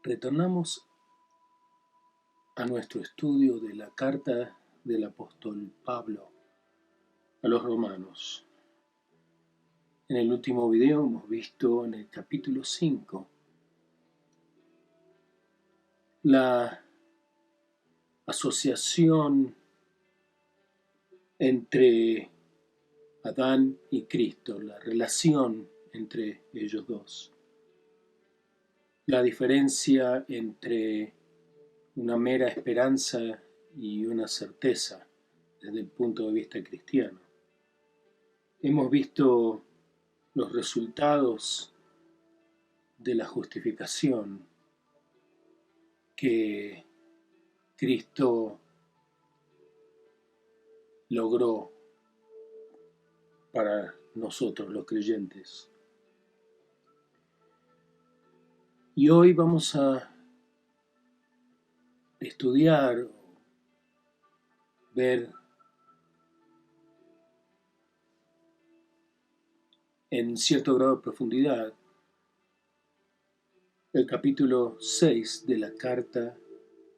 Retornamos a nuestro estudio de la carta del apóstol Pablo a los romanos. En el último video hemos visto en el capítulo 5 la asociación entre Adán y Cristo, la relación entre ellos dos, la diferencia entre una mera esperanza y una certeza desde el punto de vista cristiano. Hemos visto los resultados de la justificación que Cristo logró para nosotros los creyentes. Y hoy vamos a estudiar, ver en cierto grado de profundidad el capítulo 6 de la carta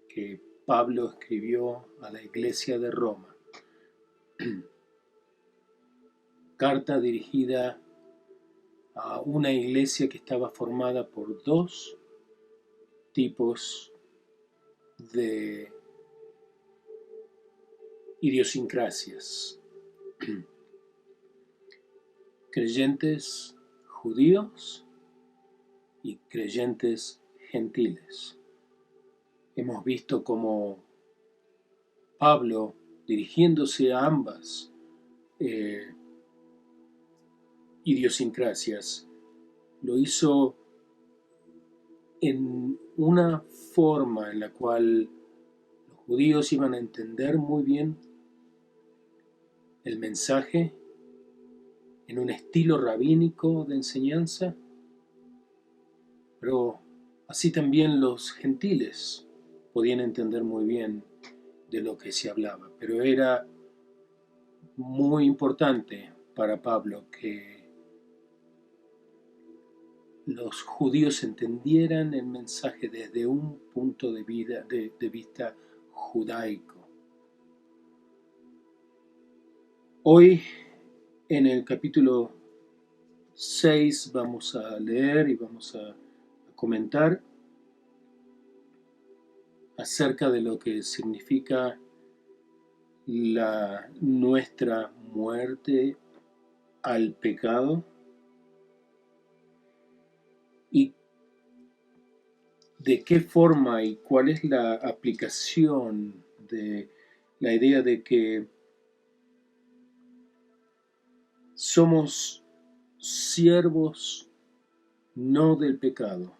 que Pablo escribió a la iglesia de Roma. Carta dirigida a una iglesia que estaba formada por dos tipos de idiosincrasias: creyentes judíos y creyentes gentiles. Hemos visto cómo Pablo, dirigiéndose a ambas idiosincrasias, lo hizo en una forma en la cual los judíos iban a entender muy bien el mensaje, en un estilo rabínico de enseñanza, pero así también los gentiles podían entender muy bien de lo que se hablaba. Pero era muy importante para Pablo que los judíos entendieran el mensaje desde un punto de vista judaico. Hoy, en el capítulo 6, vamos a leer y vamos a comentar acerca de lo que significa nuestra muerte al pecado y de qué forma y cuál es la aplicación de la idea de que somos siervos no del pecado,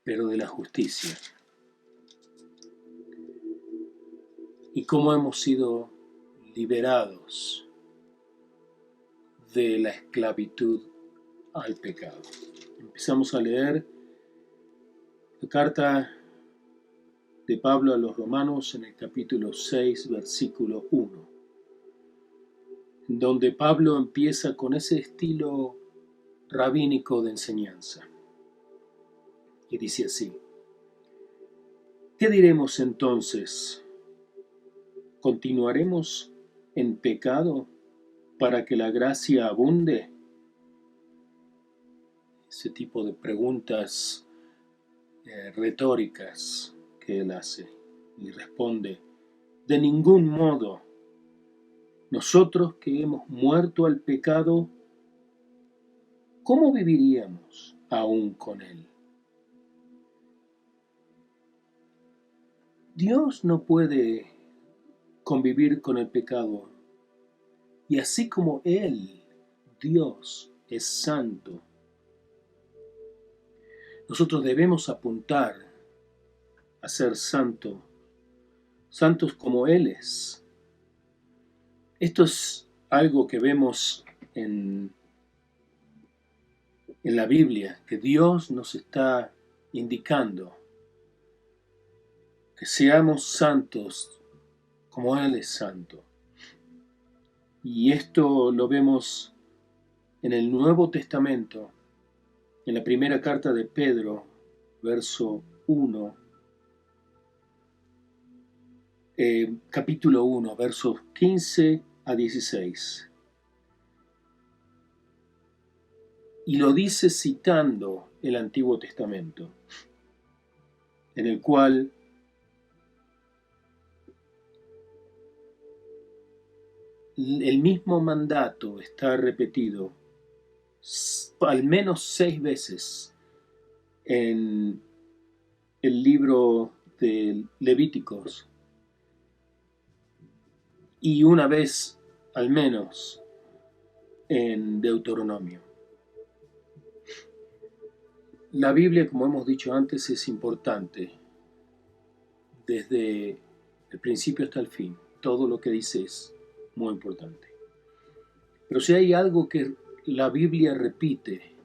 pero de la justicia. Y cómo hemos sido liberados de la esclavitud al pecado. Empezamos a leer la carta de Pablo a los romanos en el capítulo 6, versículo 1, donde Pablo empieza con ese estilo rabínico de enseñanza. Y dice así: ¿qué diremos entonces? ¿Continuaremos en pecado para que la gracia abunde? Ese tipo de preguntas retóricas que él hace, y responde: de ningún modo. Nosotros que hemos muerto al pecado, ¿cómo viviríamos aún con él? Dios no puede convivir con el pecado, y así como Él, Dios, es santo, nosotros debemos apuntar a ser santos como Él es. Esto es algo que vemos en la Biblia, que Dios nos está indicando que seamos santos como Él es santo. Y esto lo vemos en el Nuevo Testamento, en la primera carta de Pedro, verso 1, capítulo 1, versos 15 a 16. Y lo dice citando el Antiguo Testamento, en el cual el mismo mandato está repetido al menos 6 veces en el libro de Levíticos y una vez al menos en Deuteronomio. La Biblia, como hemos dicho antes, es importante desde el principio hasta el fin. Todo lo que dice es muy importante. Pero si hay algo que la Biblia repite,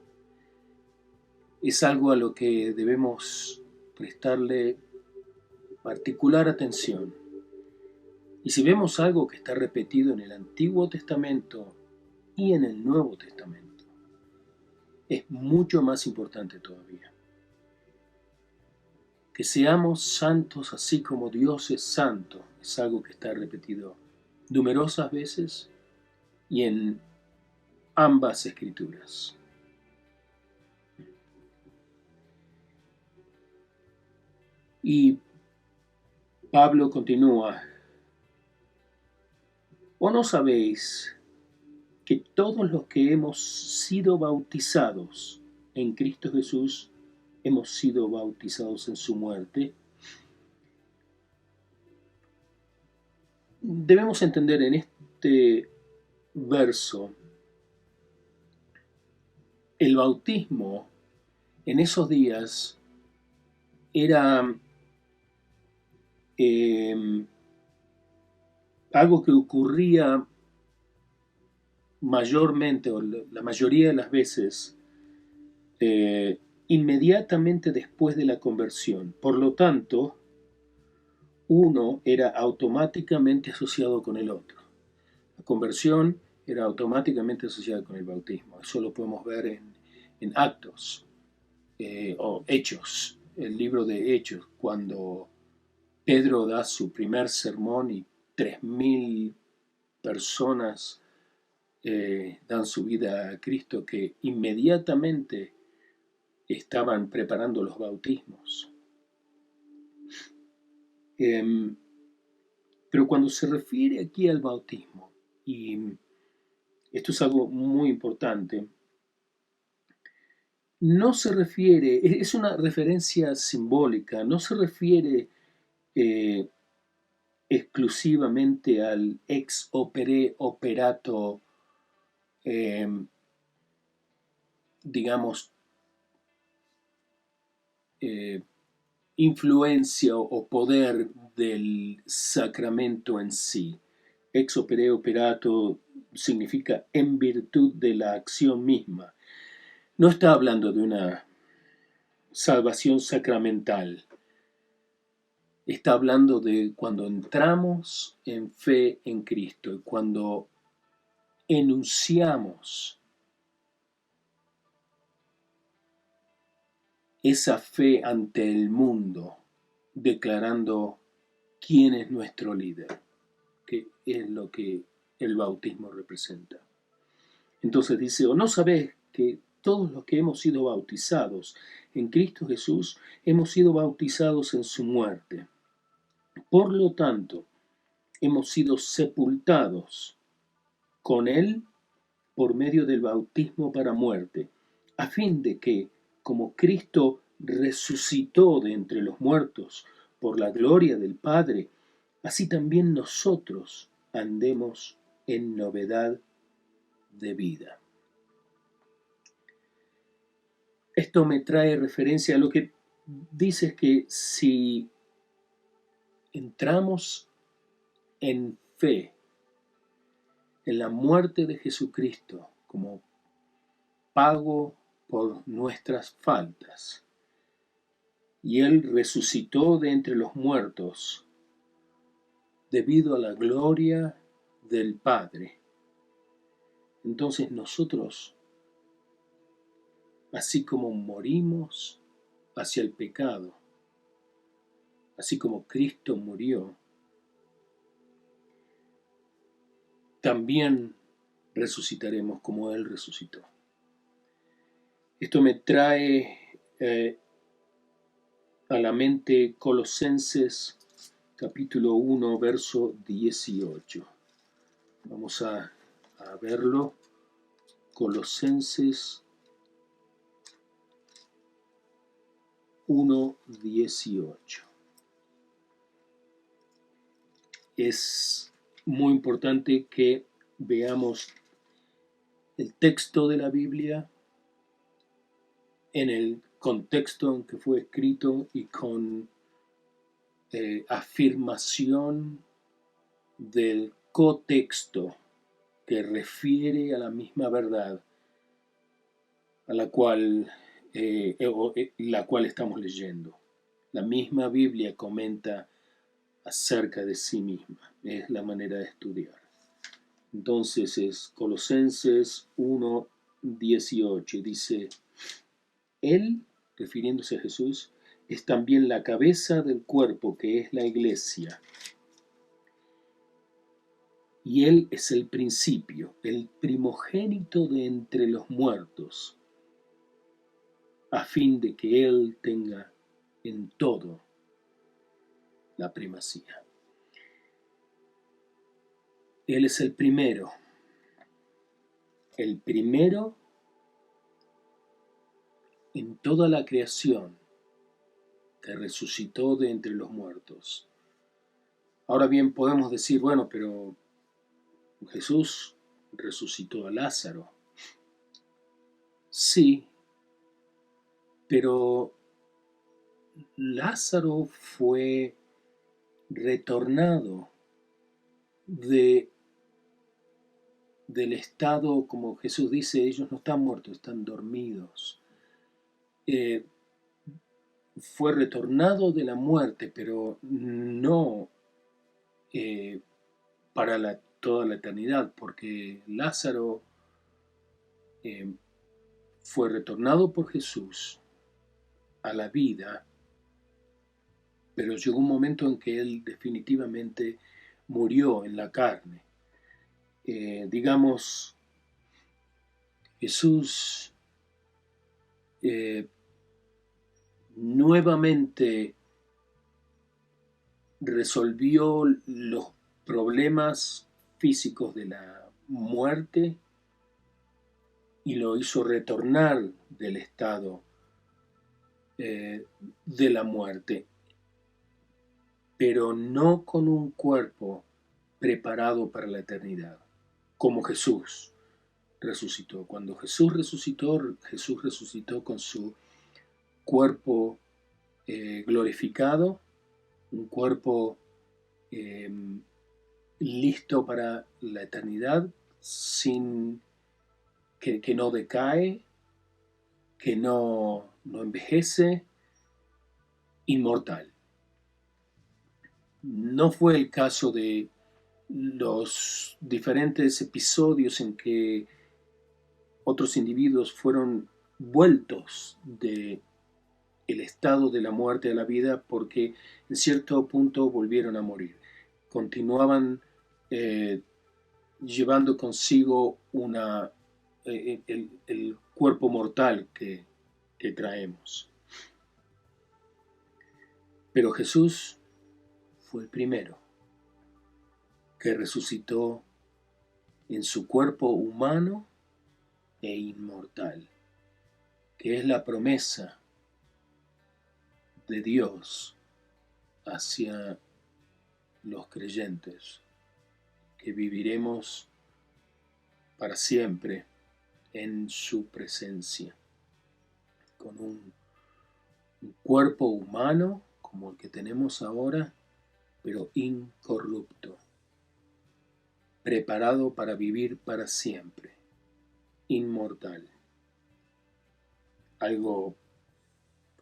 es algo a lo que debemos prestarle particular atención. Y si vemos algo que está repetido en el Antiguo Testamento y en el Nuevo Testamento, es mucho más importante todavía. Que seamos santos así como Dios es santo, es algo que está repetido numerosas veces y en ambas escrituras. Y Pablo continúa: ¿o no sabéis que todos los que hemos sido bautizados en Cristo Jesús, hemos sido bautizados en su muerte? Debemos entender en este verso, el bautismo en esos días era algo que ocurría mayormente, o la mayoría de las veces, inmediatamente después de la conversión. Por lo tanto, uno era automáticamente asociado con el otro. La conversión era automáticamente asociada con el bautismo. Eso lo podemos ver en Actos o Hechos, el libro de Hechos, cuando Pedro da su primer sermón y 3.000 personas dan su vida a Cristo, que inmediatamente estaban preparando los bautismos. Pero cuando se refiere aquí al bautismo, y esto es algo muy importante, no se refiere, es una referencia simbólica, no se refiere exclusivamente al ex opere operato, digamos, influencia o poder del sacramento en sí. Ex opere operato significa en virtud de la acción misma. No está hablando de una salvación sacramental. Está hablando de cuando entramos en fe en Cristo y cuando enunciamos esa fe ante el mundo, declarando quién es nuestro líder, que es lo que el bautismo representa. Entonces dice: ¿o no sabés que todos los que hemos sido bautizados en Cristo Jesús, hemos sido bautizados en su muerte? Por lo tanto, hemos sido sepultados con él por medio del bautismo para muerte, a fin de que, como Cristo resucitó de entre los muertos por la gloria del Padre, así también nosotros andemos en novedad de vida. Esto me trae referencia a lo que dice, que si entramos en fe en la muerte de Jesucristo como pago por nuestras faltas, y Él resucitó de entre los muertos debido a la gloria del Padre, entonces nosotros, así como morimos hacia el pecado, así como Cristo murió, también resucitaremos como Él resucitó. Esto me trae a la mente Colosenses capítulo 1, verso 18. Vamos a verlo. Colosenses 1, 18. Es muy importante que veamos el texto de la Biblia en el contexto en que fue escrito y con afirmación del cotexto que refiere a la misma verdad a la cual estamos leyendo. La misma Biblia comenta acerca de sí misma. Es la manera de estudiar. Entonces es Colosenses 1, 18. Dice, Él, refiriéndose a Jesús, es también la cabeza del cuerpo, que es la iglesia. Y Él es el principio, el primogénito de entre los muertos, a fin de que Él tenga en todo la primacía. Él es el primero en toda la creación que resucitó de entre los muertos. Ahora bien, podemos decir, bueno, pero Jesús resucitó a Lázaro. Sí, pero Lázaro fue retornado del estado, como Jesús dice, ellos no están muertos, están dormidos. Fue retornado de la muerte, pero no para toda la eternidad, porque Lázaro fue retornado por Jesús a la vida, pero llegó un momento en que él definitivamente murió en la carne. Digamos, Jesús nuevamente resolvió los problemas físicos de la muerte y lo hizo retornar del estado de la muerte, pero no con un cuerpo preparado para la eternidad, como Jesús resucitó. Cuando Jesús resucitó con su cuerpo glorificado, un cuerpo listo para la eternidad, sin que no decae, que no envejece, inmortal. No fue el caso de los diferentes episodios en que otros individuos fueron vueltos de el estado de la muerte a la vida, porque en cierto punto volvieron a morir. Continuaban llevando consigo el cuerpo mortal que traemos. Pero Jesús fue el primero que resucitó en su cuerpo humano e inmortal, que es la promesa de Dios hacia los creyentes, que viviremos para siempre en su presencia, con un cuerpo humano como el que tenemos ahora, pero incorrupto, preparado para vivir para siempre, inmortal. Algo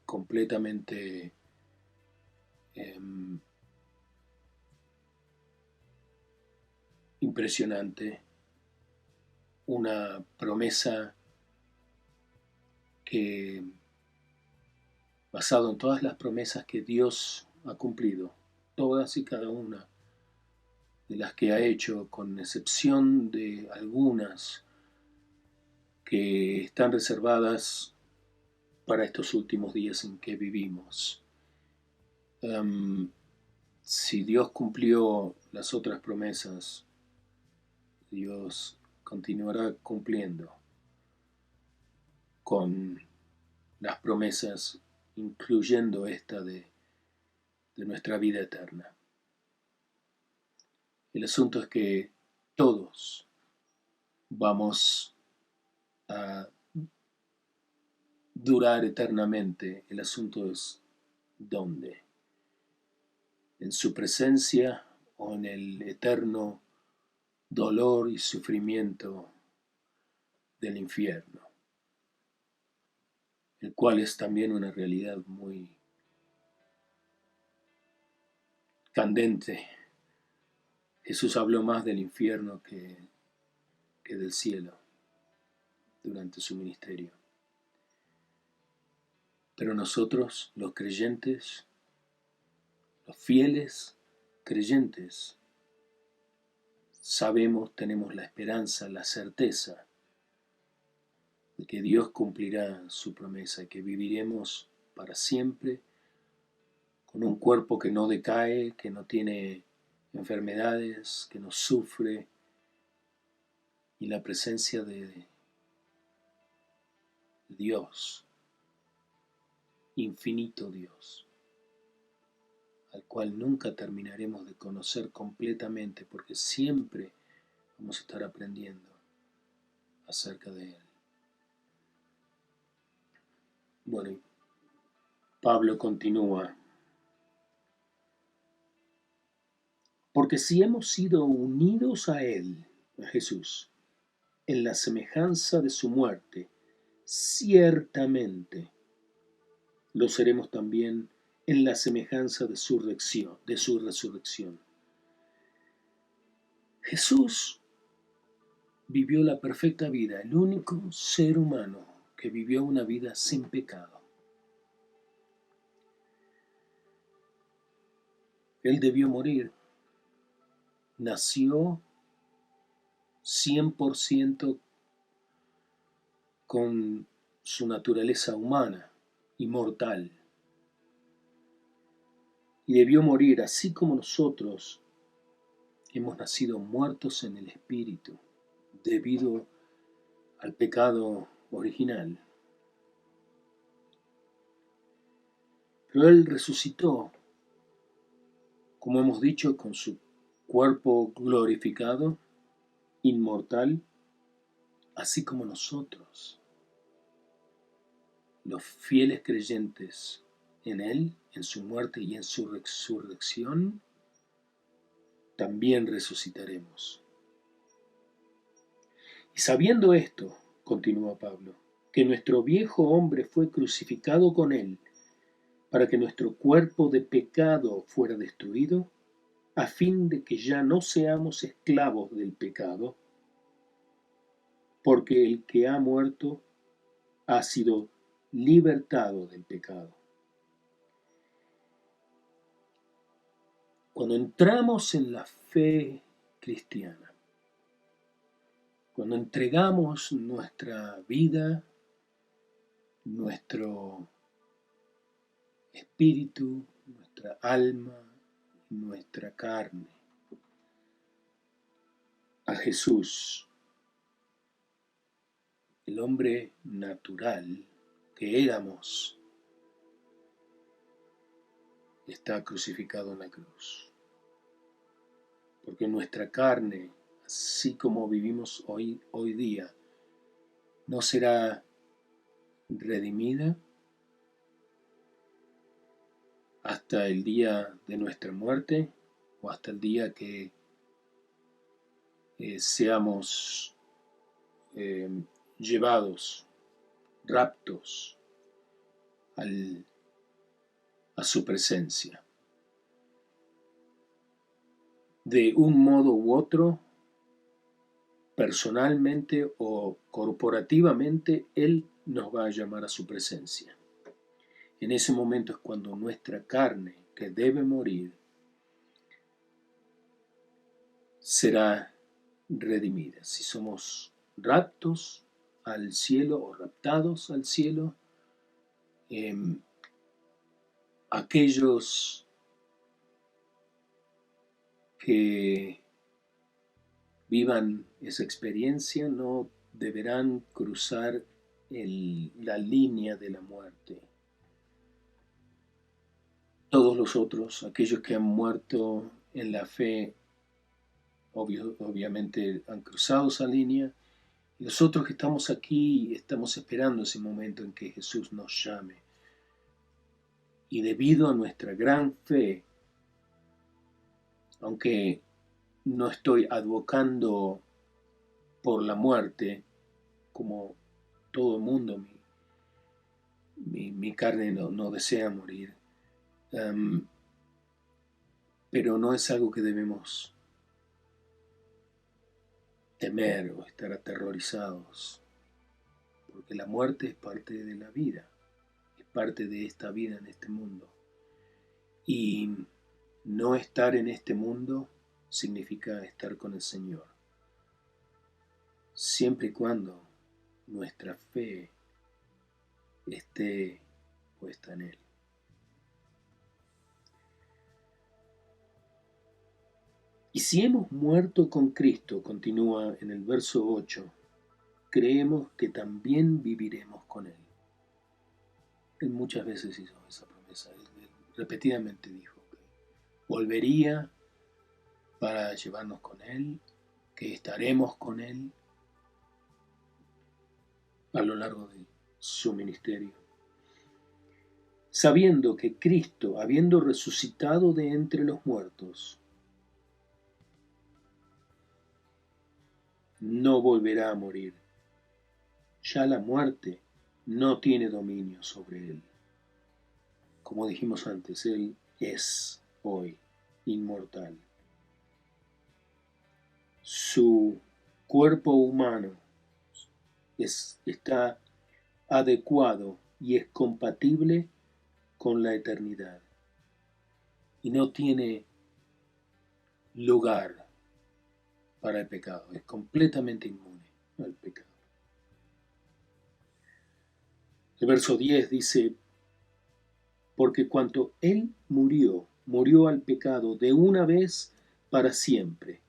completamente impresionante, una promesa que basado en todas las promesas que Dios ha cumplido, todas y cada una de las que ha hecho, con excepción de algunas que están reservadas para estos últimos días en que vivimos. Si Dios cumplió las otras promesas, Dios continuará cumpliendo con las promesas, incluyendo esta de nuestra vida eterna. El asunto es que todos vamos a durar eternamente. El asunto es dónde. En su presencia o en el eterno dolor y sufrimiento del infierno, el cual es también una realidad muy candente. Jesús habló más del infierno que del cielo durante su ministerio. Pero nosotros, los creyentes, los fieles creyentes, sabemos, tenemos la esperanza, la certeza de que Dios cumplirá su promesa y que viviremos para siempre con un cuerpo que no decae, que no tiene enfermedades, que no sufre, y la presencia de Dios, infinito Dios, al cual nunca terminaremos de conocer completamente, porque siempre vamos a estar aprendiendo acerca de Él. Bueno, Pablo continúa. Porque si hemos sido unidos a Él, a Jesús, en la semejanza de su muerte, ciertamente lo seremos también en la semejanza de su resurrección. Jesús vivió la perfecta vida, el único ser humano que vivió una vida sin pecado. Él debió morir. Nació 100% con su naturaleza humana y mortal. Y debió morir así como nosotros hemos nacido muertos en el espíritu debido al pecado original. Pero Él resucitó, como hemos dicho, con su cuerpo glorificado, inmortal, así como nosotros, los fieles creyentes en Él, en su muerte y en su resurrección, también resucitaremos. Y sabiendo esto, continúa Pablo, que nuestro viejo hombre fue crucificado con Él, para que nuestro cuerpo de pecado fuera destruido, a fin de que ya no seamos esclavos del pecado, porque el que ha muerto ha sido libertado del pecado. Cuando entramos en la fe cristiana, cuando entregamos nuestra vida, nuestro espíritu, nuestra alma, nuestra carne a Jesús, el hombre natural que éramos está crucificado en la cruz. Porque nuestra carne, así como vivimos hoy día, no será redimida hasta el día de nuestra muerte o hasta el día que seamos llevados, raptos a su presencia. De un modo u otro, personalmente o corporativamente, Él nos va a llamar a su presencia. En ese momento es cuando nuestra carne, que debe morir, será redimida. Si somos raptos al cielo o raptados al cielo, aquellos que vivan esa experiencia no deberán cruzar la línea de la muerte. Todos los otros, aquellos que han muerto en la fe, obviamente han cruzado esa línea. Y los otros que estamos aquí, estamos esperando ese momento en que Jesús nos llame. Y debido a nuestra gran fe, aunque no estoy advocando por la muerte, como todo el mundo, mi carne no desea morir, pero no es algo que debemos temer o estar aterrorizados, porque la muerte es parte de la vida, es parte de esta vida en este mundo. Y no estar en este mundo significa estar con el Señor, siempre y cuando nuestra fe esté puesta en Él. Y si hemos muerto con Cristo, continúa en el verso 8, creemos que también viviremos con Él. Él muchas veces hizo esa promesa, él repetidamente dijo que volvería para llevarnos con Él, que estaremos con Él a lo largo de su ministerio. Sabiendo que Cristo, habiendo resucitado de entre los muertos, no volverá a morir. Ya la muerte no tiene dominio sobre Él. Como dijimos antes, Él es hoy inmortal. Su cuerpo humano está adecuado y es compatible con la eternidad. Y no tiene lugar para el pecado. Es completamente inmune al pecado. El verso 10 dice, porque cuanto Él murió, murió al pecado de una vez para siempre.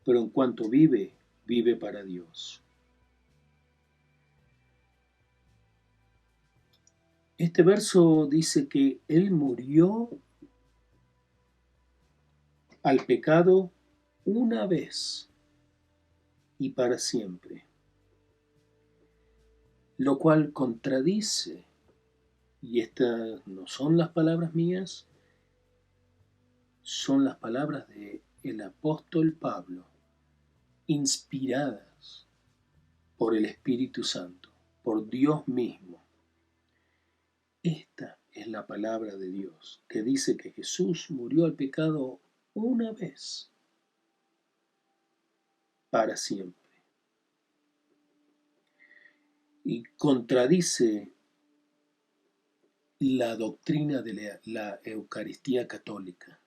Pero en cuanto vive, vive para Dios. Este verso dice que Él murió al pecado una vez y para siempre, lo cual contradice, y estas no son las palabras mías, son las palabras del apóstol Pablo, inspiradas por el Espíritu Santo, por Dios mismo. Esta es la palabra de Dios, que dice que Jesús murió al pecado una vez para siempre. Y contradice la doctrina de la Eucaristía católica,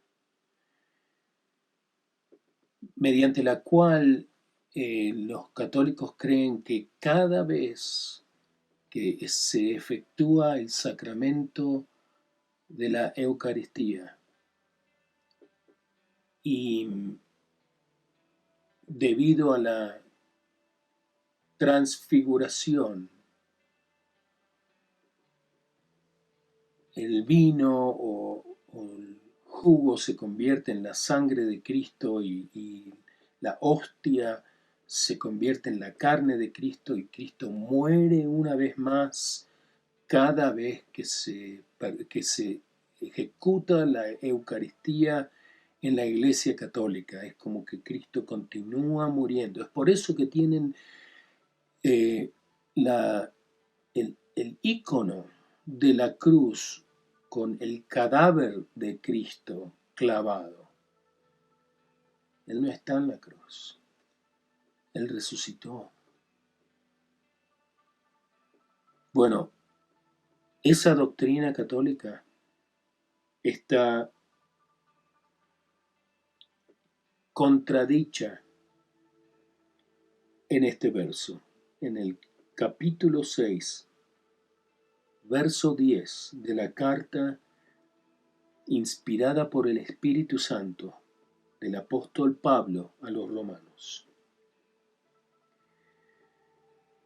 mediante la cual los católicos creen que cada vez que se efectúa el sacramento de la Eucaristía y debido a la transfiguración, el vino o el jugo se convierte en la sangre de Cristo y la hostia se convierte en la carne de Cristo y Cristo muere una vez más cada vez que se ejecuta la Eucaristía en la Iglesia Católica. Es como que Cristo continúa muriendo. Es por eso que tienen el ícono de la cruz con el cadáver de Cristo clavado. Él no está en la cruz. Él resucitó. Bueno, Esa doctrina católica está contradicha en este verso, en el capítulo 6, verso 10 de la carta inspirada por el Espíritu Santo del apóstol Pablo a los romanos.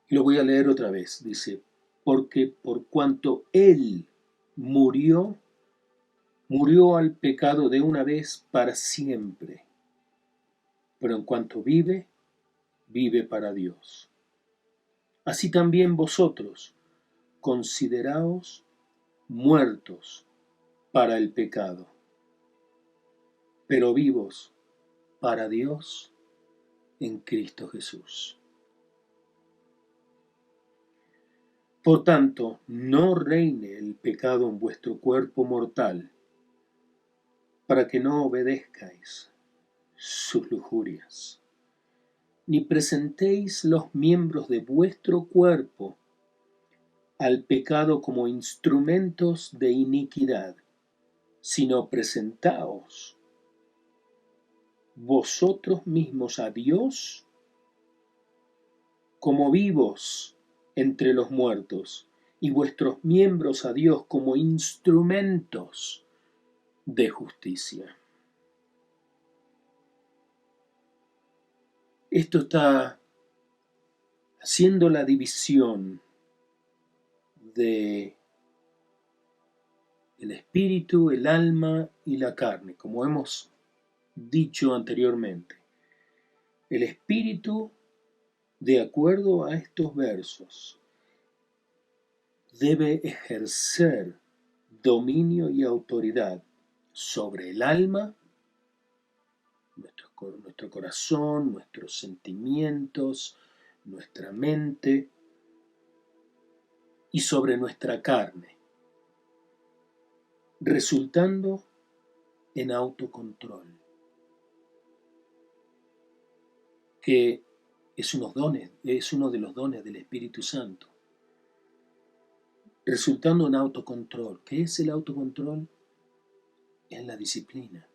Lo voy a leer otra vez. Dice, porque por cuanto Él murió al pecado de una vez para siempre, pero en cuanto vive para Dios. Así también vosotros, consideraos muertos para el pecado, pero vivos para Dios en Cristo Jesús. Por tanto, no reine el pecado en vuestro cuerpo mortal, para que no obedezcáis sus lujurias, ni presentéis los miembros de vuestro cuerpo al pecado como instrumentos de iniquidad, sino presentaos vosotros mismos a Dios como vivos entre los muertos, y vuestros miembros a Dios como instrumentos de justicia. Esto está haciendo la división de el espíritu, el alma y la carne, como hemos dicho anteriormente. El espíritu, de acuerdo a estos versos, debe ejercer dominio y autoridad sobre el alma, nuestro corazón, nuestros sentimientos, nuestra mente y sobre nuestra carne, resultando en autocontrol, que es uno de los dones del Espíritu Santo. Resultando en autocontrol. ¿Qué es el autocontrol? Es la disciplina.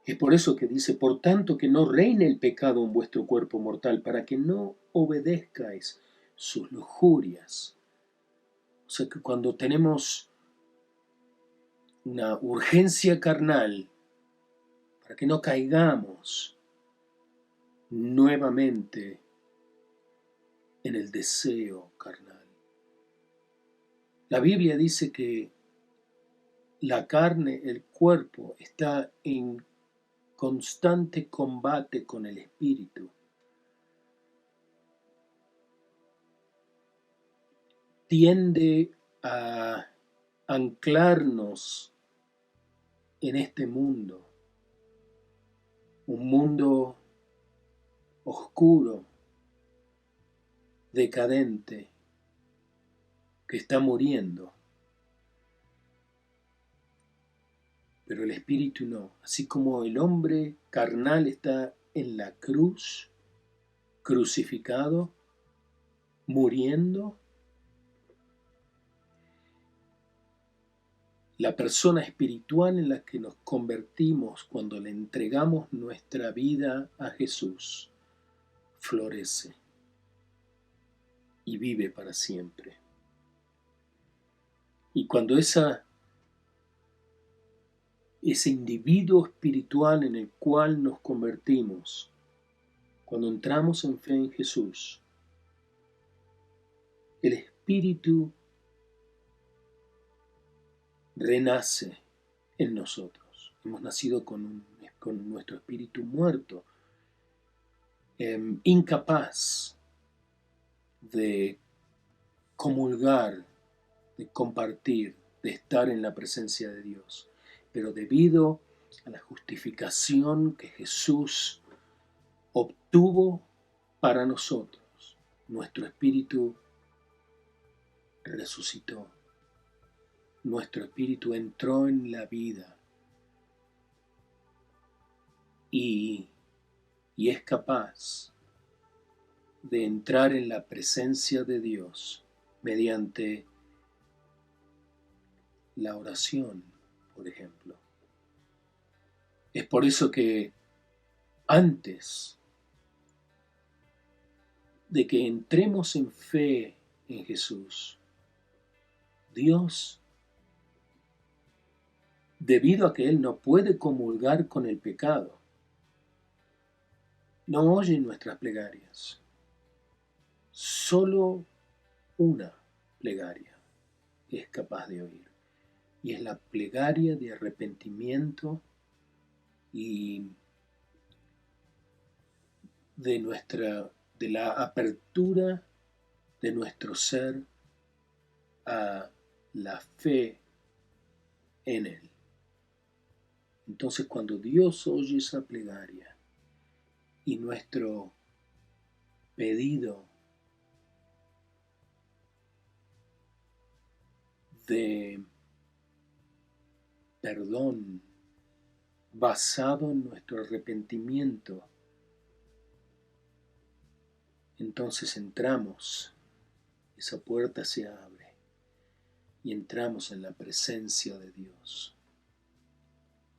Es por eso que dice, por tanto que no reine el pecado en vuestro cuerpo mortal, para que no obedezcáis sus lujurias. O sea que cuando tenemos una urgencia carnal, para que no caigamos nuevamente en el deseo carnal. La Biblia dice que la carne, el cuerpo, está en constante combate con el espíritu. Tiende a anclarnos en este mundo, un mundo oscuro, decadente, que está muriendo. Pero el espíritu no. Así como el hombre carnal está en la cruz, crucificado, muriendo, la persona espiritual en la que nos convertimos cuando le entregamos nuestra vida a Jesús florece y vive para siempre. Y cuando ese individuo espiritual en el cual nos convertimos, cuando entramos en fe en Jesús, el espíritu renace en nosotros. Hemos nacido con nuestro espíritu muerto, incapaz de comulgar, de compartir, de estar en la presencia de Dios. Pero debido a la justificación que Jesús obtuvo para nosotros, nuestro espíritu resucitó. Nuestro espíritu entró en la vida y es capaz de entrar en la presencia de Dios mediante la oración, por ejemplo. Es por eso que antes de que entremos en fe en Jesús, Dios, debido a que Él no puede comulgar con el pecado, no oye nuestras plegarias. Solo una plegaria es capaz de oír, y es la plegaria de arrepentimiento y de la apertura de nuestro ser a la fe en Él. Entonces, cuando Dios oye esa plegaria y nuestro pedido de perdón basado en nuestro arrepentimiento, entonces entramos, esa puerta se abre y entramos en la presencia de Dios.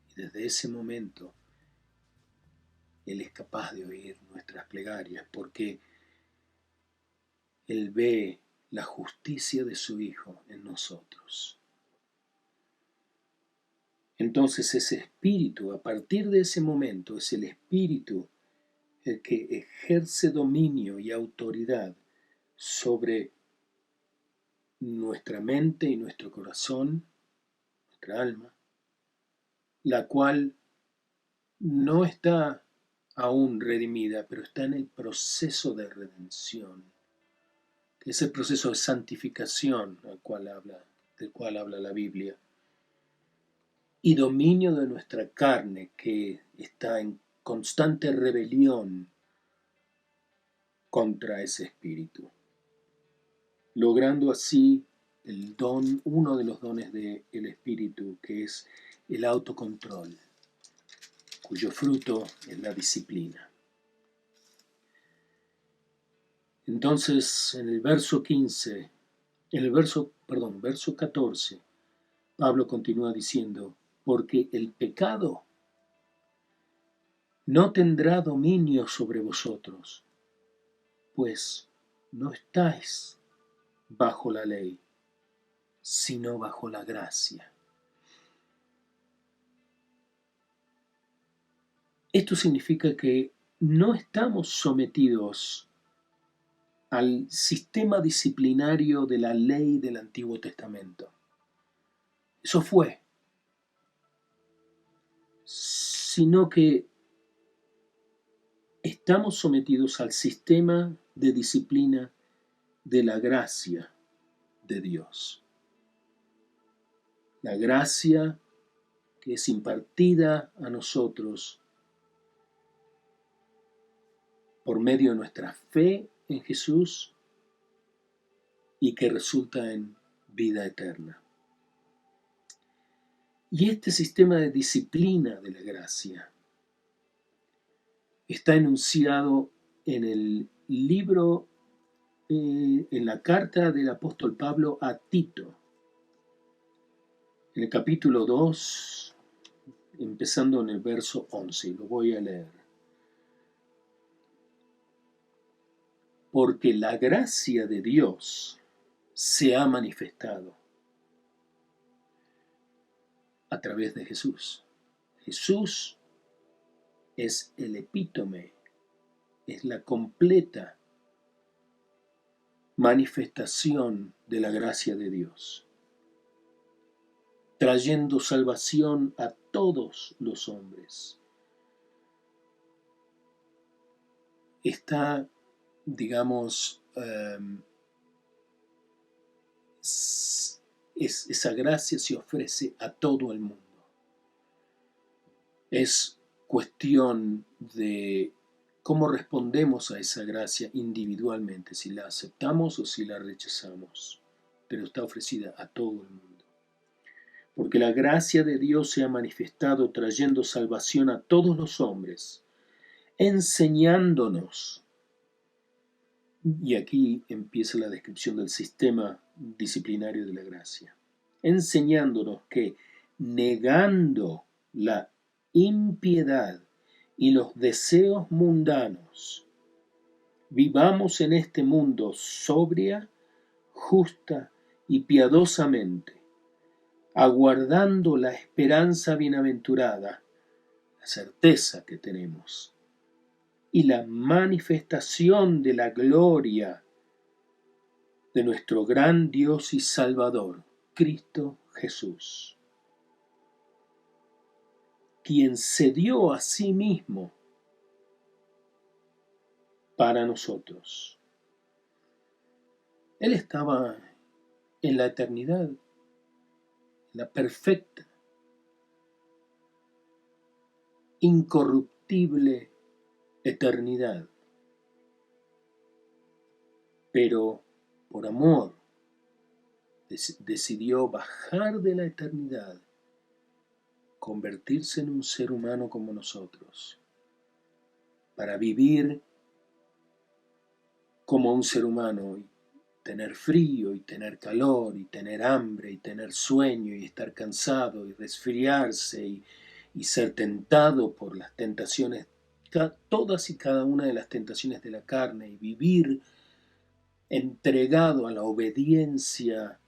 Y desde ese momento, Él es capaz de oír nuestras plegarias porque Él ve la justicia de su Hijo en nosotros. Entonces ese espíritu, a partir de ese momento, es el espíritu el que ejerce dominio y autoridad sobre nuestra mente y nuestro corazón, nuestra alma, la cual no está aún redimida, pero está en el proceso de redención, que es el proceso de santificación del cual habla la Biblia, y dominio de nuestra carne, que está en constante rebelión contra ese espíritu, logrando así el don, uno de los dones del espíritu, que es el autocontrol, cuyo fruto es la disciplina. Entonces, en el verso 14, Pablo continúa diciendo: porque el pecado no tendrá dominio sobre vosotros, pues no estáis bajo la ley, sino bajo la gracia. Esto significa que no estamos sometidos al sistema disciplinario de la ley del Antiguo Testamento. Eso fue. Sino que estamos sometidos al sistema de disciplina de la gracia de Dios. La gracia que es impartida a nosotros por medio de nuestra fe en Jesús y que resulta en vida eterna. Y este sistema de disciplina de la gracia está enunciado en el libro, en la carta del apóstol Pablo a Tito, en el capítulo 2, empezando en el verso 11, lo voy a leer. Porque la gracia de Dios se ha manifestado a través de Jesús. Jesús es el epítome, es la completa manifestación de la gracia de Dios, trayendo salvación a todos los hombres. Está, digamos, esa gracia se ofrece a todo el mundo. Es cuestión de cómo respondemos a esa gracia individualmente, si la aceptamos o si la rechazamos, pero está ofrecida a todo el mundo. Porque la gracia de Dios se ha manifestado trayendo salvación a todos los hombres, enseñándonos Y aquí empieza la descripción del sistema disciplinario de la gracia, enseñándonos que negando la impiedad y los deseos mundanos, vivamos en este mundo sobria, justa y piadosamente, aguardando la esperanza bienaventurada, la certeza que tenemos, y la manifestación de la gloria de nuestro gran Dios y Salvador, Cristo Jesús, quien se dio a sí mismo para nosotros. Él estaba en la eternidad, la perfecta, incorruptible eternidad, pero por amor decidió bajar de la eternidad, convertirse en un ser humano como nosotros, para vivir como un ser humano y tener frío y tener calor y tener hambre y tener sueño y estar cansado y resfriarse y ser tentado por las tentaciones, todas y cada una de las tentaciones de la carne, y vivir entregado a la obediencia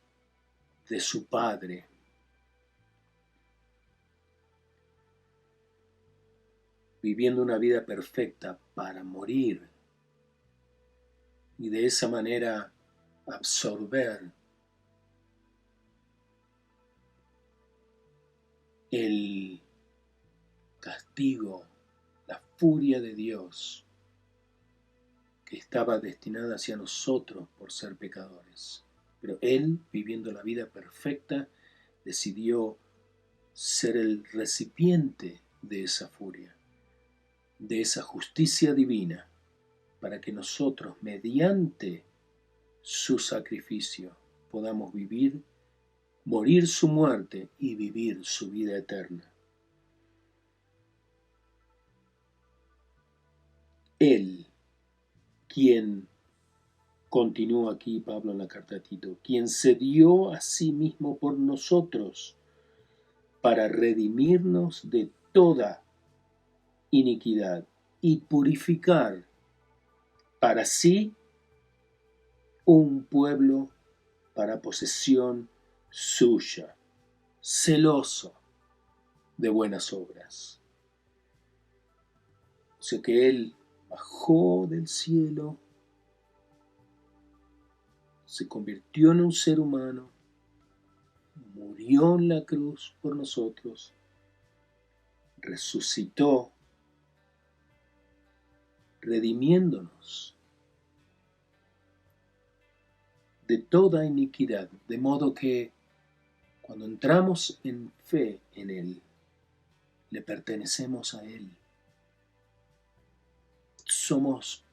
de su Padre. Viviendo una vida perfecta para morir y de esa manera absorber el castigo, la furia de Dios que estaba destinada hacia nosotros por ser pecadores. Pero Él, viviendo la vida perfecta, decidió ser el recipiente de esa furia, de esa justicia divina, para que nosotros, mediante su sacrificio, podamos vivir, morir su muerte y vivir su vida eterna. Él, quien, continúa aquí Pablo en la carta a Tito, quien se dio a sí mismo por nosotros para redimirnos de toda iniquidad y purificar para sí un pueblo para posesión suya, celoso de buenas obras. O sea que Él bajó del cielo, se convirtió en un ser humano, murió en la cruz por nosotros, resucitó, redimiéndonos de toda iniquidad, de modo que cuando entramos en fe en Él, le pertenecemos a Él. Somos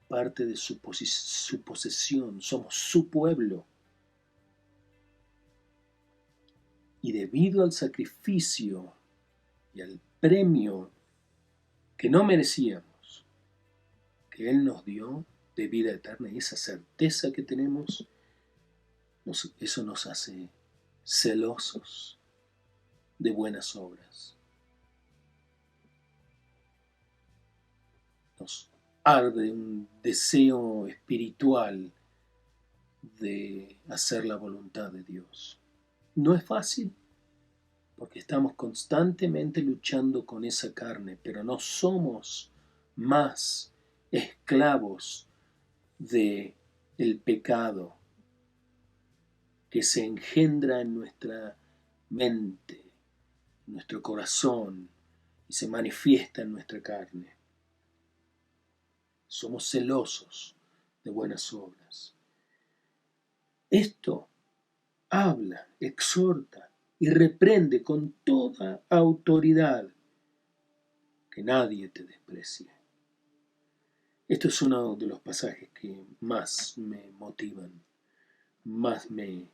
parte de su posesión, somos su pueblo. Y debido al sacrificio y al premio que no merecíamos, que Él nos dio de vida eterna, y esa certeza que tenemos, eso nos hace celosos de buenas obras. Nos arde un deseo espiritual de hacer la voluntad de Dios. No es fácil, porque estamos constantemente luchando con esa carne, pero no somos más esclavos de el pecado que se engendra en nuestra mente, en nuestro corazón y se manifiesta en nuestra carne. Somos celosos de buenas obras. Esto habla, exhorta y reprende con toda autoridad, que nadie te desprecie. Esto es uno de los pasajes que más me motivan, más me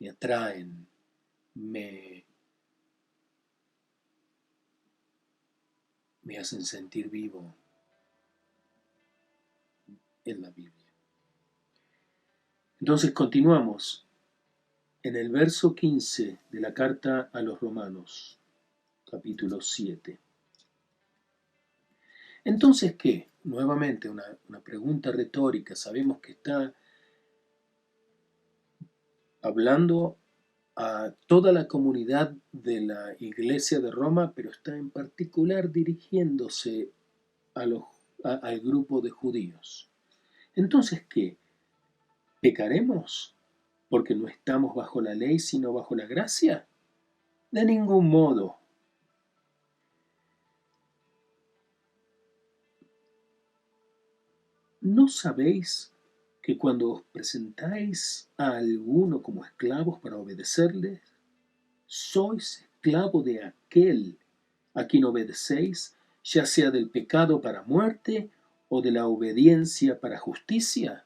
atraen, me hacen sentir vivo en la Biblia. Entonces continuamos en el verso 15 de la carta a los Romanos, capítulo 7. Entonces, ¿qué? Nuevamente una pregunta retórica. Sabemos que está hablando a toda la comunidad de la Iglesia de Roma, pero está en particular dirigiéndose al grupo de judíos. Entonces, ¿qué? ¿Pecaremos porque no estamos bajo la ley sino bajo la gracia? De ningún modo. ¿No sabéis que cuando os presentáis a alguno como esclavos para obedecerles, sois esclavo de aquel a quien obedecéis, ya sea del pecado para muerte o de la obediencia para justicia?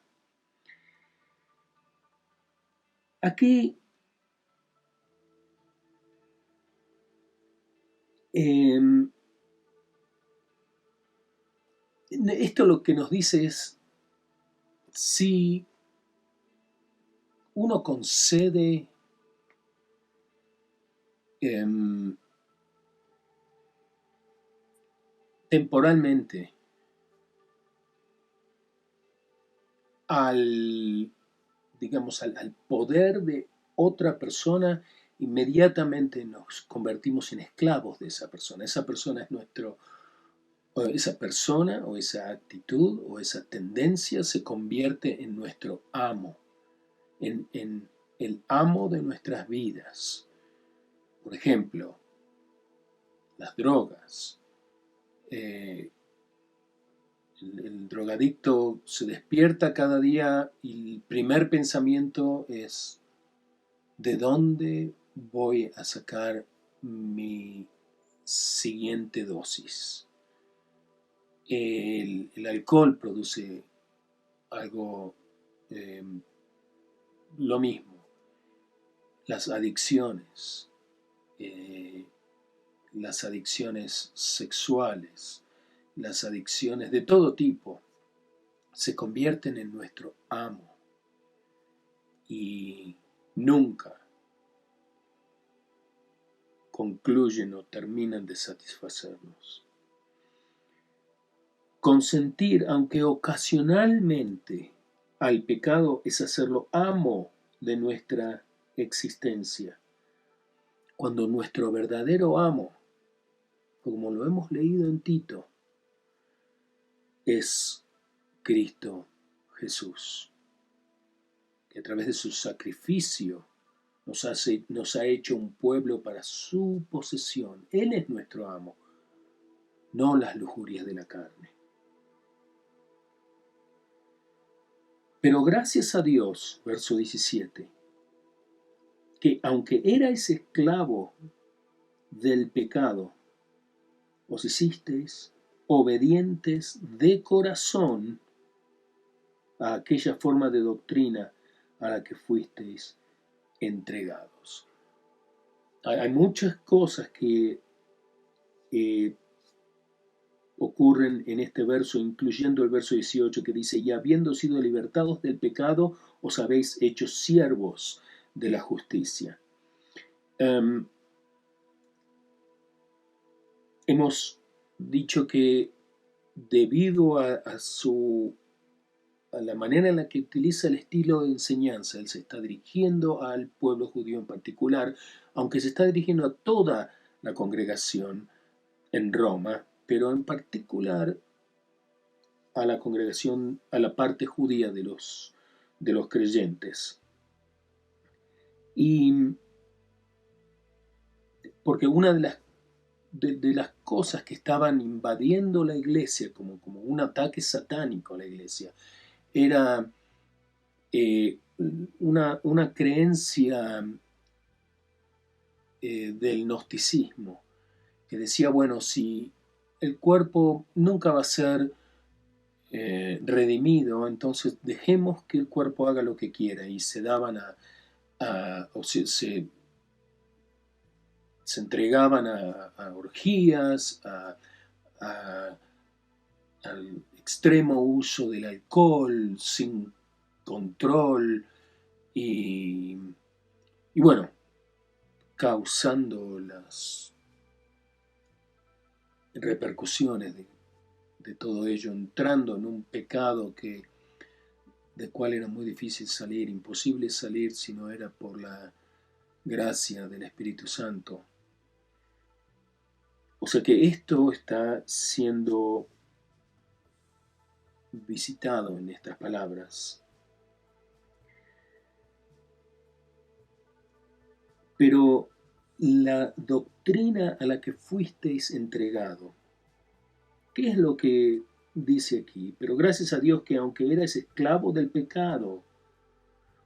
Aquí esto lo que nos dice es, si uno concede temporalmente al poder de otra persona, inmediatamente nos convertimos en esclavos de esa persona. Esa persona es esa persona o esa actitud o esa tendencia se convierte en nuestro amo, en el amo de nuestras vidas. Por ejemplo, las drogas. El drogadicto se despierta cada día y el primer pensamiento es: ¿de dónde voy a sacar mi siguiente dosis? El alcohol produce algo, lo mismo. Las adicciones sexuales, las adicciones de todo tipo, se convierten en nuestro amo y nunca concluyen o terminan de satisfacernos. Consentir, aunque ocasionalmente, al pecado es hacerlo amo de nuestra existencia. Cuando nuestro verdadero amo, como lo hemos leído en Tito, es Cristo Jesús, que a través de su sacrificio nos ha hecho un pueblo para su posesión. Él es nuestro amo, no las lujurias de la carne. Pero gracias a Dios, verso 17, que aunque erais esclavo del pecado, os hicisteis obedientes de corazón a aquella forma de doctrina a la que fuisteis entregados. Hay muchas cosas que ocurren en este verso, incluyendo el verso 18 que dice: y habiendo sido libertados del pecado, os habéis hecho siervos de la justicia. Hemos dicho que debido a la manera en la que utiliza el estilo de enseñanza, él se está dirigiendo al pueblo judío en particular, aunque se está dirigiendo a toda la congregación en Roma, pero en particular a la congregación, a la parte judía de los creyentes. Y porque una de las cosas que estaban invadiendo la iglesia como un ataque satánico a la iglesia era una creencia del gnosticismo, que decía, bueno, si el cuerpo nunca va a ser redimido, entonces dejemos que el cuerpo haga lo que quiera, y se daban se entregaban a orgías, al extremo uso del alcohol sin control, y, y bueno, causando las repercusiones de todo ello, entrando en un pecado del cual era muy difícil salir, imposible salir si no era por la gracia del Espíritu Santo. O sea que esto está siendo visitado en estas palabras. Pero la doctrina a la que fuisteis entregado, ¿qué es lo que dice aquí? Pero gracias a Dios que aunque erais esclavos del pecado,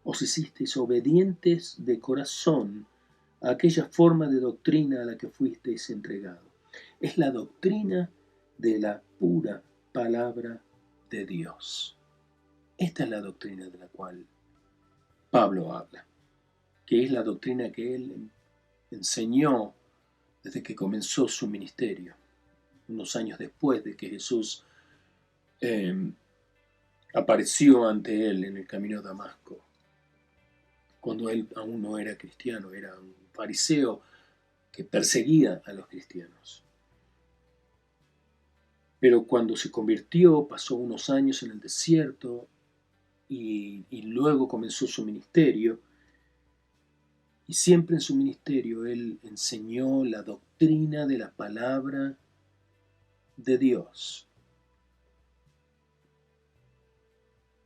os hicisteis obedientes de corazón a aquella forma de doctrina a la que fuisteis entregado. Es la doctrina de la pura palabra de Dios. Esta es la doctrina de la cual Pablo habla, que es la doctrina que él enseñó desde que comenzó su ministerio, unos años después de que Jesús apareció ante él en el camino a Damasco, cuando él aún no era cristiano, era un fariseo que perseguía a los cristianos. Pero cuando se convirtió, pasó unos años en el desierto y luego comenzó su ministerio. Y siempre en su ministerio él enseñó la doctrina de la palabra de Dios.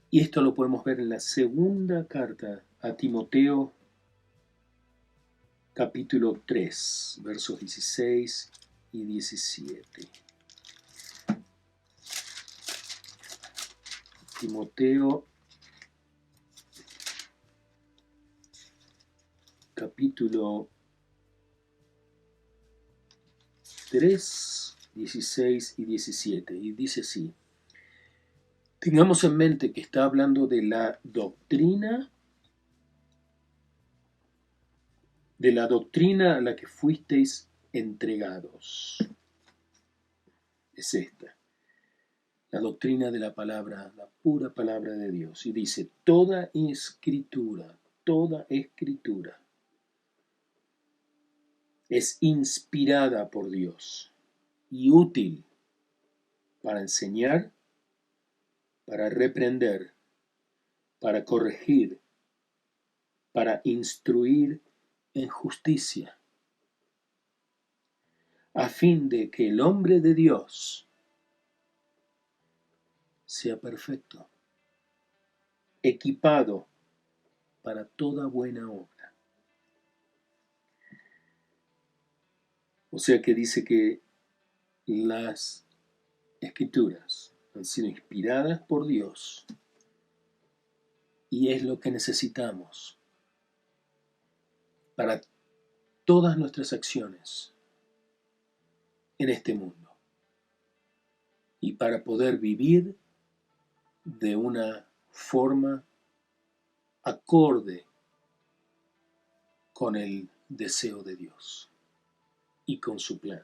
Y esto lo podemos ver en la segunda carta a Timoteo, capítulo 3, versos 16 y 17. Timoteo, capítulo 3, 16 y 17. Y dice así: tengamos en mente que está hablando de la doctrina a la que fuisteis entregados. Es esta, la doctrina de la palabra, la pura palabra de Dios. Y dice, toda escritura es inspirada por Dios y útil para enseñar, para reprender, para corregir, para instruir en justicia, a fin de que el hombre de Dios sea perfecto, equipado para toda buena obra. O sea que dice que las escrituras han sido inspiradas por Dios y es lo que necesitamos para todas nuestras acciones en este mundo y para poder vivir de una forma acorde con el deseo de Dios y con su plan.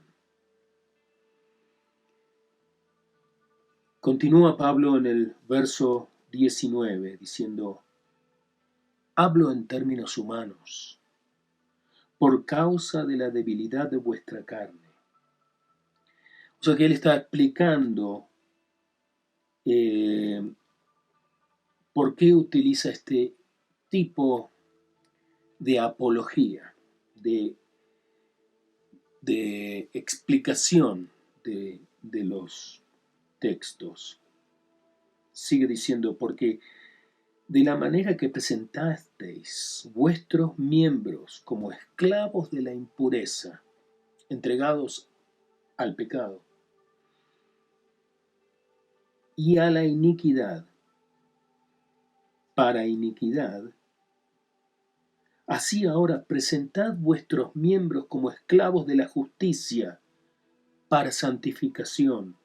Continúa Pablo en el verso 19 diciendo, hablo en términos humanos, por causa de la debilidad de vuestra carne. O sea que él está explicando por qué utiliza este tipo de apología, de explicación de los textos. Sigue diciendo, porque de la manera que presentasteis vuestros miembros como esclavos de la impureza, entregados al pecado y a la iniquidad, para iniquidad, así ahora presentad vuestros miembros como esclavos de la justicia, para santificación.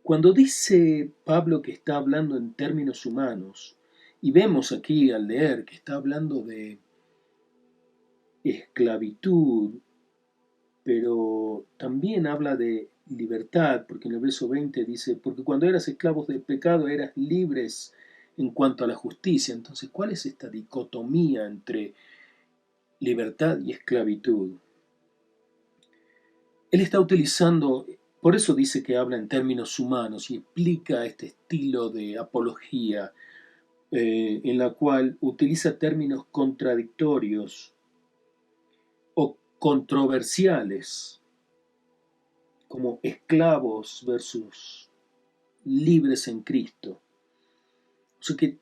Cuando dice Pablo que está hablando en términos humanos, y vemos aquí al leer que está hablando de esclavitud, pero también habla de libertad, porque en el verso 20 dice, porque cuando eras esclavos del pecado eras libres en cuanto a la justicia. Entonces, ¿cuál es esta dicotomía entre libertad y esclavitud? Él está utilizando, por eso dice que habla en términos humanos y explica este estilo de apología en la cual utiliza términos contradictorios o controversiales, como esclavos versus libres en Cristo. O sea que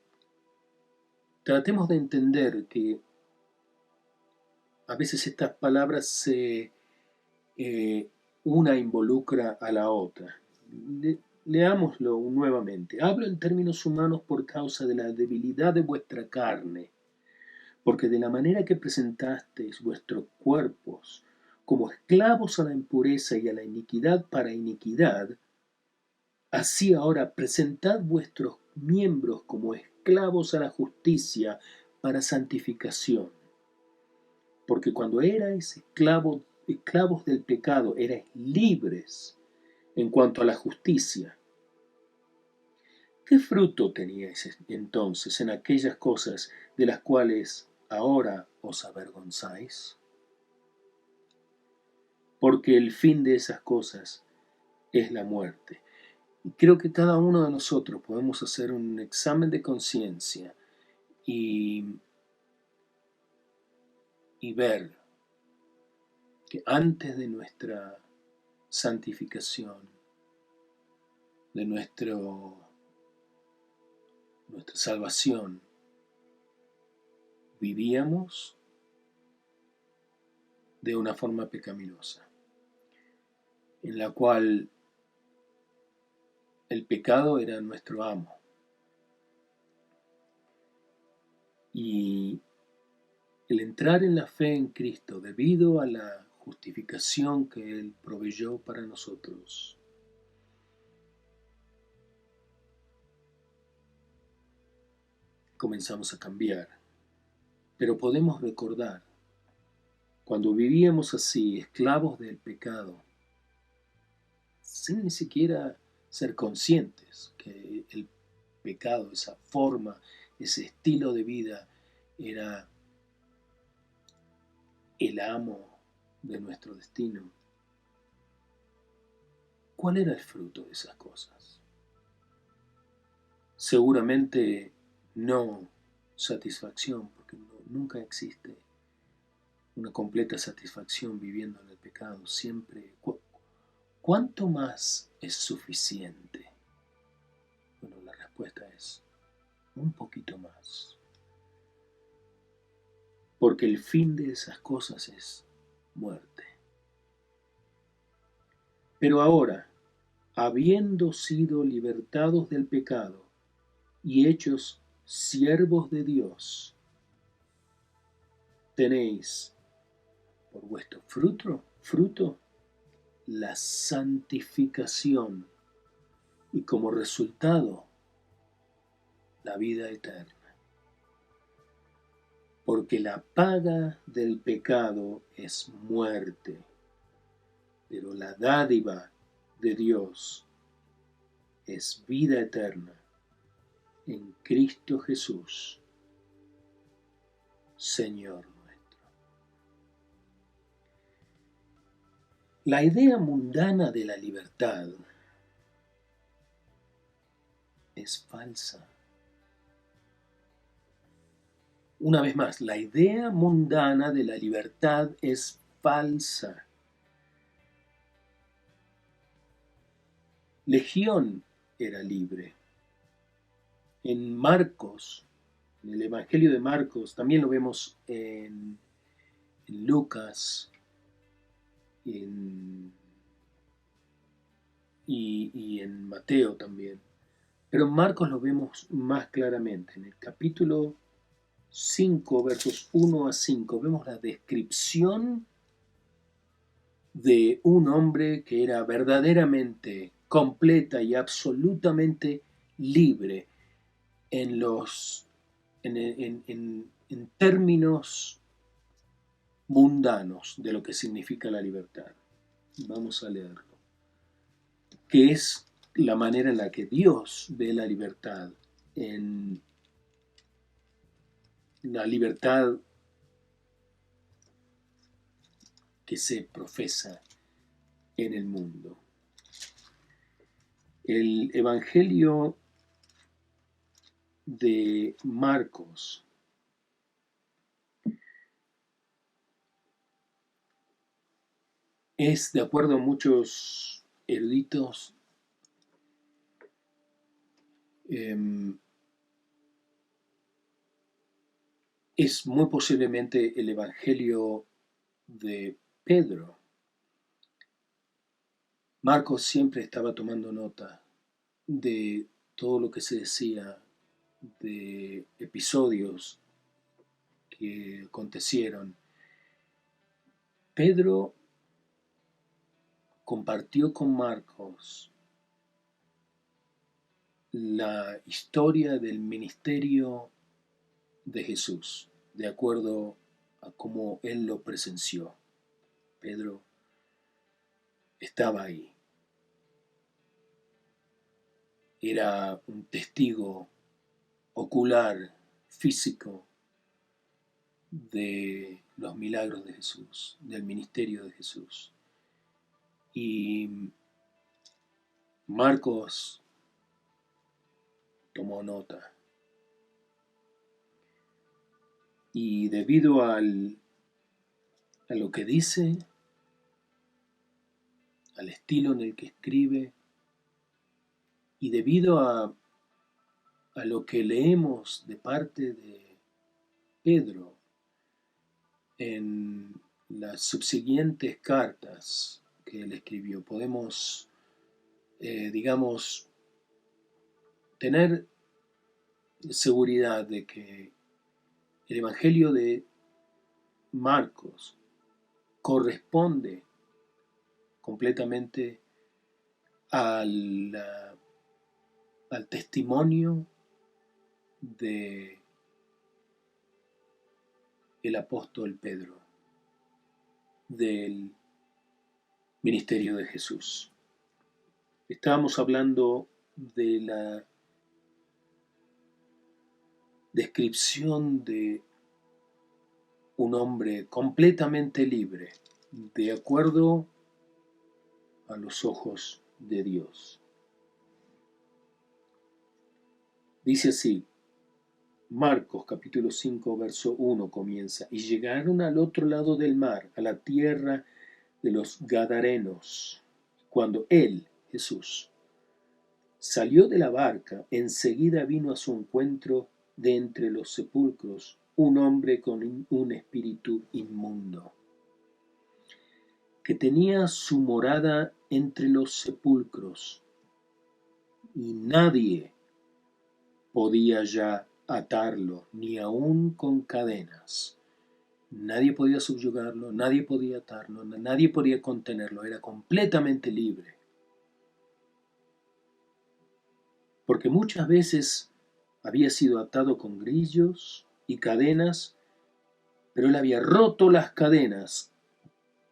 tratemos de entender que a veces estas palabras una involucra a la otra. Leámoslo nuevamente. Hablo en términos humanos por causa de la debilidad de vuestra carne, porque de la manera que presentasteis vuestros cuerpos como esclavos a la impureza y a la iniquidad para iniquidad, así ahora presentad vuestros miembros como esclavos a la justicia para santificación. Porque cuando erais esclavos del pecado, erais libres en cuanto a la justicia. ¿Qué fruto teníais entonces en aquellas cosas de las cuales ahora os avergonzáis? Porque el fin de esas cosas es la muerte. Y creo que cada uno de nosotros podemos hacer un examen de conciencia y ver que antes de nuestra santificación, de nuestra salvación, vivíamos de una forma pecaminosa, en la cual el pecado era nuestro amo. Y el entrar en la fe en Cristo, debido a la justificación que Él proveyó para nosotros, comenzamos a cambiar. Pero podemos recordar, cuando vivíamos así, esclavos del pecado, sin ni siquiera ser conscientes que el pecado, esa forma, ese estilo de vida, era el amo de nuestro destino. ¿Cuál era el fruto de esas cosas? Seguramente no satisfacción, porque nunca existe una completa satisfacción viviendo en el pecado. Siempre, ¿cuánto más es suficiente? Bueno, la respuesta es un poquito más. Porque el fin de esas cosas es muerte. Pero ahora, habiendo sido libertados del pecado y hechos siervos de Dios, tenéis por vuestro fruto la santificación y como resultado la vida eterna. Porque la paga del pecado es muerte, pero la dádiva de Dios es vida eterna en Cristo Jesús, Señor nuestro. La idea mundana de la libertad es falsa. Una vez más, la idea mundana de la libertad es falsa. Legión era libre. En Marcos, en el Evangelio de Marcos, también lo vemos en Lucas y en Mateo también. Pero en Marcos lo vemos más claramente. En el capítulo 5, versos 1 a 5, vemos la descripción de un hombre que era verdaderamente completa y absolutamente libre en términos mundanos de lo que significa la libertad. Vamos a leerlo. que es la manera en la que Dios ve la libertad, en la libertad que se profesa en el mundo. El Evangelio de Marcos es, de acuerdo a muchos eruditos, es muy posiblemente el Evangelio de Pedro. Marcos siempre estaba tomando nota de todo lo que se decía, de episodios que acontecieron. Pedro compartió con Marcos la historia del ministerio de Jesús, de acuerdo a cómo él lo presenció. Pedro estaba ahí. Era un testigo ocular, físico, de los milagros de Jesús, del ministerio de Jesús. Y Marcos tomó nota. Y debido a lo que dice, al estilo en el que escribe, y debido a lo que leemos de parte de Pedro en las subsiguientes cartas que él escribió, podemos, digamos, tener seguridad de que el Evangelio de Marcos corresponde completamente al testimonio de el apóstol Pedro, del ministerio de Jesús. Estábamos hablando de la descripción de un hombre completamente libre, de acuerdo a los ojos de Dios. Dice así, Marcos capítulo 5, verso 1 comienza, y llegaron al otro lado del mar, a la tierra de los Gadarenos. Cuando él, Jesús, salió de la barca, enseguida vino a su encuentro de entre los sepulcros un hombre con un espíritu inmundo, que tenía su morada entre los sepulcros, y nadie podía ya atarlo, ni aun con cadenas. Nadie podía subyugarlo, nadie podía atarlo, nadie podía contenerlo, era completamente libre. Porque muchas veces había sido atado con grillos y cadenas, pero él había roto las cadenas.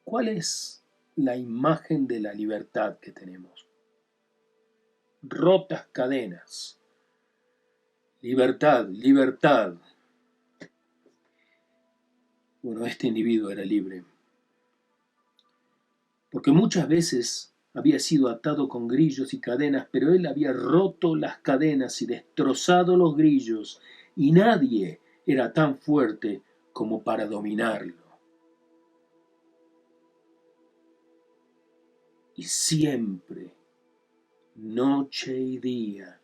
¿Cuál es la imagen de la libertad que tenemos? Rotas cadenas. Libertad, libertad. Bueno, este individuo era libre. Porque muchas veces había sido atado con grillos y cadenas, pero él había roto las cadenas y destrozado los grillos, y nadie era tan fuerte como para dominarlo. Y siempre, noche y día,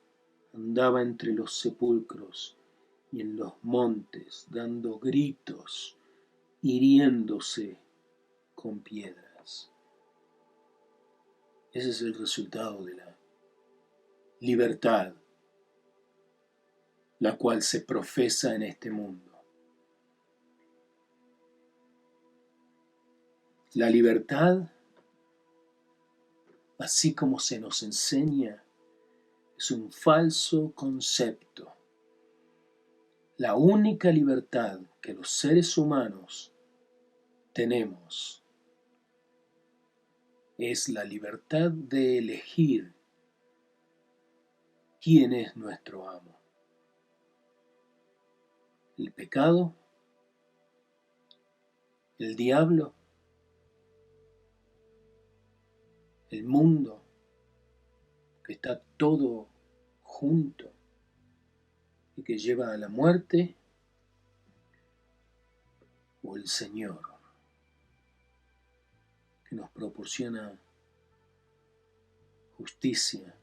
andaba entre los sepulcros y en los montes, dando gritos, hiriéndose con piedras. Ese es el resultado de la libertad, la cual se profesa en este mundo. La libertad, así como se nos enseña, es un falso concepto. La única libertad que los seres humanos tenemos es la libertad de elegir quién es nuestro amo. El pecado, el diablo, el mundo, que está todo junto y que lleva a la muerte, o el Señor, que nos proporciona justicia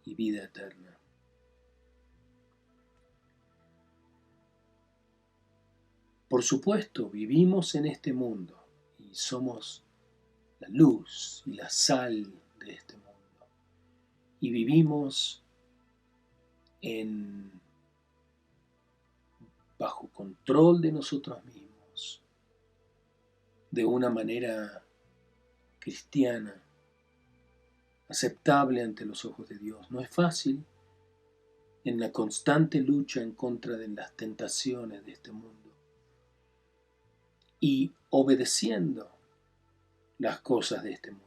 y vida eterna. Por supuesto, vivimos en este mundo y somos la luz y la sal de este mundo. Y vivimos bajo control de nosotros mismos, de una manera cristiana, aceptable ante los ojos de Dios. No es fácil, en la constante lucha en contra de las tentaciones de este mundo y obedeciendo las cosas de este mundo,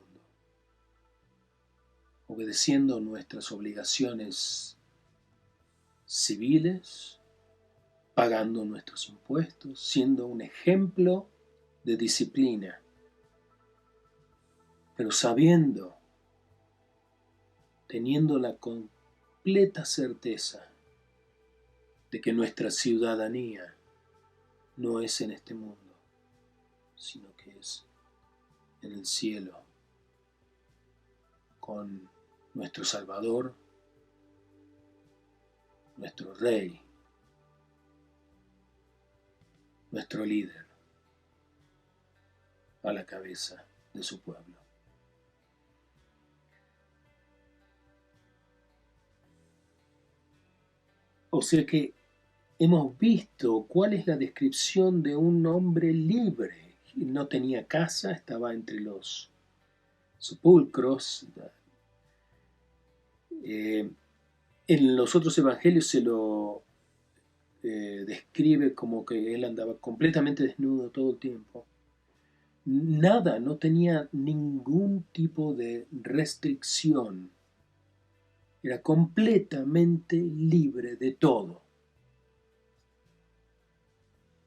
obedeciendo nuestras obligaciones civiles, pagando nuestros impuestos, siendo un ejemplo de disciplina, pero sabiendo, teniendo la completa certeza de que nuestra ciudadanía no es en este mundo, sino que es en el cielo, con nuestro Salvador, nuestro Rey, nuestro líder, a la cabeza de su pueblo. O sea que hemos visto cuál es la descripción de un hombre libre. No tenía casa, estaba entre los sepulcros. En los otros evangelios se lo describe como que él andaba completamente desnudo todo el tiempo. Nada, no tenía ningún tipo de restricción. Era completamente libre de todo.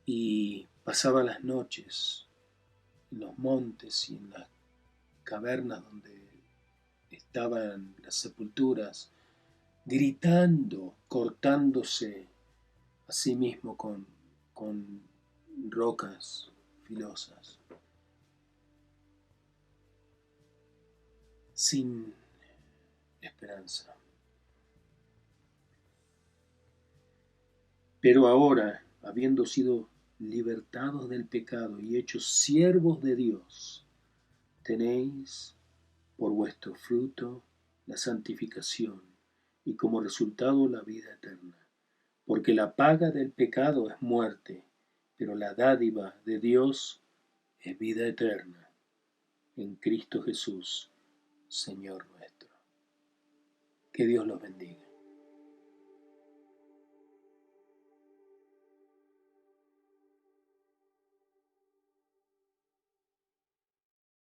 Y pasaba las noches en los montes y en las cavernas donde estaban las sepulturas, gritando, cortándose a sí mismo con rocas filosas, sin esperanza. Pero ahora, habiendo sido libertados del pecado y hechos siervos de Dios, tenéis por vuestro fruto la santificación y como resultado la vida eterna. Porque la paga del pecado es muerte, pero la dádiva de Dios es vida eterna en Cristo Jesús, Señor nuestro. Que Dios los bendiga.